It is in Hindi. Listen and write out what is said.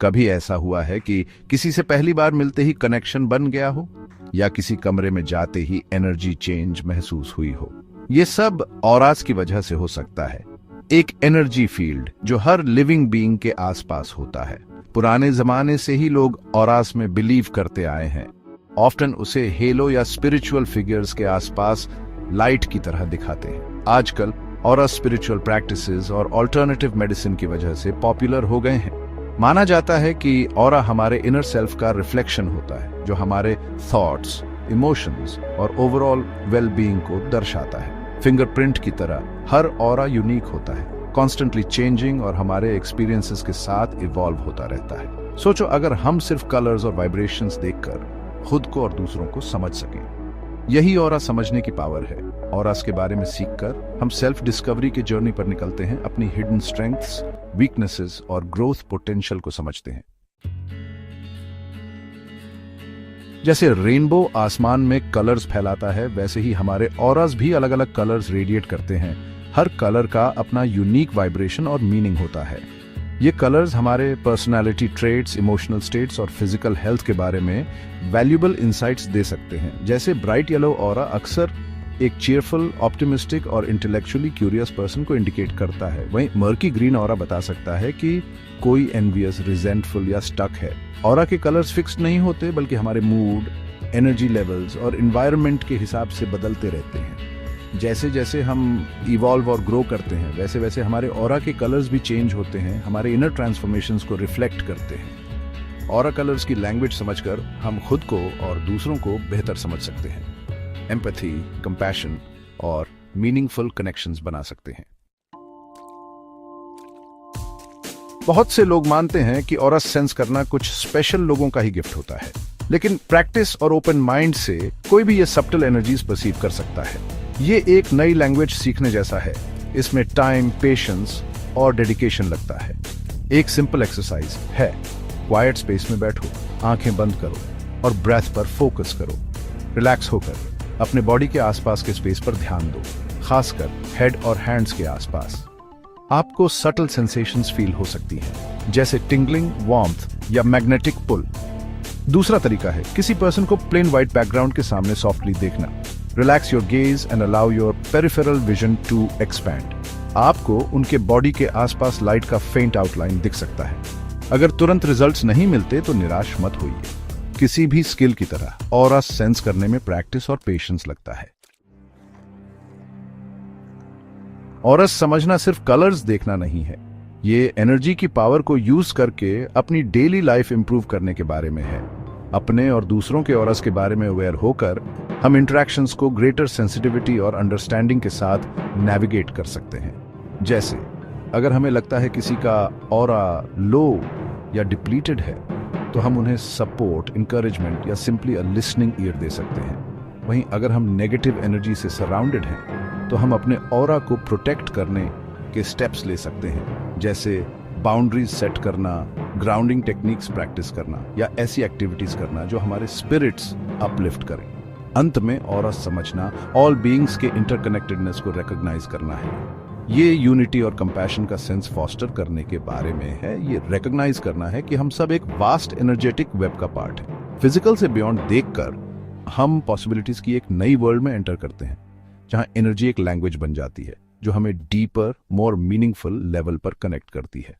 कभी ऐसा हुआ है कि किसी से पहली बार मिलते ही कनेक्शन बन गया हो, या किसी कमरे में जाते ही एनर्जी चेंज महसूस हुई हो? ये सब ऑरास की वजह से हो सकता है। एक एनर्जी फील्ड जो हर लिविंग बीइंग के आसपास होता है। पुराने जमाने से ही लोग ऑरास में बिलीव करते आए हैं। ऑफ्टन उसे हेलो या स्पिरिचुअल फिगर्स के आसपास लाइट की तरह दिखाते हैं। आजकल ऑरा स्पिरिचुअल प्रैक्टिसेस और अल्टरनेटिव मेडिसिन की वजह से पॉपुलर हो गए हैं। माना जाता है कि ऑरा हमारे इनर सेल्फ का रिफ्लेक्शन होता है, जो हमारे थॉट्स, इमोशंस और ओवरऑल वेलबीइंग को दर्शाता है। फिंगरप्रिंट की तरह हर ऑरा यूनिक होता है, कॉन्स्टेंटली चेंजिंग और हमारे एक्सपीरियंसेस के साथ इवॉल्व होता रहता है। सोचो, अगर हम सिर्फ कलर्स और वाइब्रेशंस देखकर खुद को और दूसरों को समझ सकें। यही ऑरा समझने की पावर है। ऑरास के बारे में सीखकर हम सेल्फ डिस्कवरी की जर्नी पर निकलते हैं, अपनी हिडन स्ट्रेंथ्स, वीकनेसेस और ग्रोथ पोटेंशियल को समझते हैं। जैसे रेनबो आसमान में कलर्स फैलाता है, वैसे ही हमारे ऑरास भी अलग अलग कलर्स रेडिएट करते हैं। हर कलर का अपना यूनिक वाइब्रेशन और मीनिंग होता है। ये कलर्स हमारे पर्सनालिटी ट्रेट्स, इमोशनल स्टेट्स और फिजिकल हेल्थ के बारे में वैल्यूएबल इंसाइट्स दे सकते हैं। जैसे ब्राइट येलो ऑरा अक्सर एक चीयरफुल, ऑप्टिमिस्टिक और इंटेलेक्चुअली क्यूरियस पर्सन को इंडिकेट करता है। वहीं मर्की ग्रीन ऑरा बता सकता है कि कोई एनवियस, रिजेंटफुल या स्टक है। ऑरा के कलर्स फिक्स्ड नहीं होते, बल्कि हमारे मूड, एनर्जी लेवल्स और एनवायरनमेंट के हिसाब से बदलते रहते हैं। जैसे जैसे हम इवॉल्व और ग्रो करते हैं, वैसे वैसे हमारे ऑरा के कलर्स भी चेंज होते हैं, हमारे इनर ट्रांसफॉर्मेशंस को रिफ्लेक्ट करते हैं। ऑरा कलर्स की लैंग्वेज समझकर हम खुद को और दूसरों को बेहतर समझ सकते हैं, एम्पैथी, कंपैशन और मीनिंगफुल कनेक्शंस बना सकते हैं। बहुत से लोग मानते हैं कि ऑरा सेंस करना कुछ स्पेशल लोगों का ही गिफ्ट होता है, लेकिन प्रैक्टिस और ओपन माइंड से कोई भी ये सब्टल एनर्जीज परसीव कर सकता है। ये एक नई लैंग्वेज सीखने जैसा है। इसमें टाइम, पेशेंस और डेडिकेशन लगता है। एक सिंपल एक्सरसाइज है, क्वाइट स्पेस में बैठो, आंखें बंद करो और ब्रेथ पर फोकस करो। रिलैक्स होकर अपने बॉडी के आसपास के स्पेस पर ध्यान दो, खासकर हेड और हैंड्स के आसपास। आपको सटल सेंसेशंस फील हो सकती हैं, जैसे टिंगलिंग, वार्मथ या मैग्नेटिक पुल। दूसरा तरीका है किसी पर्सन को प्लेन व्हाइट बैकग्राउंड के सामने सॉफ्टली देखना। Relax your gaze and allow your peripheral vision to expand. आपको उनके बॉडी के आसपास लाइट का फेंट आउटलाइन दिख सकता है। अगर तुरंत रिजल्ट्स नहीं मिलते तो निराश मत होइए। किसी भी स्किल की तरह ऑरा सेंस करने में प्रैक्टिस और पेशेंस लगता है। ऑरस समझना सिर्फ कलर्स देखना नहीं है, ये एनर्जी की पावर को यूज करके अपनी डेली लाइफ इंप्रूव करने के बारे में है। अपने और दूसरों के ऑरस के बारे में अवेयर होकर हम इंटरेक्शंस को ग्रेटर सेंसिटिविटी और अंडरस्टैंडिंग के साथ नेविगेट कर सकते हैं। जैसे अगर हमें लगता है किसी का ऑरा लो या डिप्लीटेड है, तो हम उन्हें सपोर्ट, इंकरेजमेंट या सिंपली अ लिसनिंग ईयर दे सकते हैं। वहीं अगर हम नेगेटिव एनर्जी से सराउंडेड हैं, तो हम अपने ऑरा को प्रोटेक्ट करने के स्टेप्स ले सकते हैं, जैसे बाउंड्रीज सेट करना, ग्राउंडिंग टेक्निक्स प्रैक्टिस करना या ऐसी एक्टिविटीज करना जो हमारे स्पिरिट्स अपलिफ्ट करें। अंत में ऑरा समझना ऑल बीइंग्स के इंटरकनेक्टेडनेस को रिकॉग्नाइज करना है। ये यूनिटी और कंपैशन का सेंस फॉस्टर करने के बारे में है। ये रिकॉग्नाइज करना है कि हम सब एक वास्ट एनर्जेटिक वेब का पार्ट है। फिजिकल से बियॉन्ड देखकर हम पॉसिबिलिटीज की एक नई वर्ल्ड में एंटर करते हैं, जहां एनर्जी एक लैंग्वेज बन जाती है जो हमें डीपर, मोर मीनिंगफुल लेवल पर कनेक्ट करती है।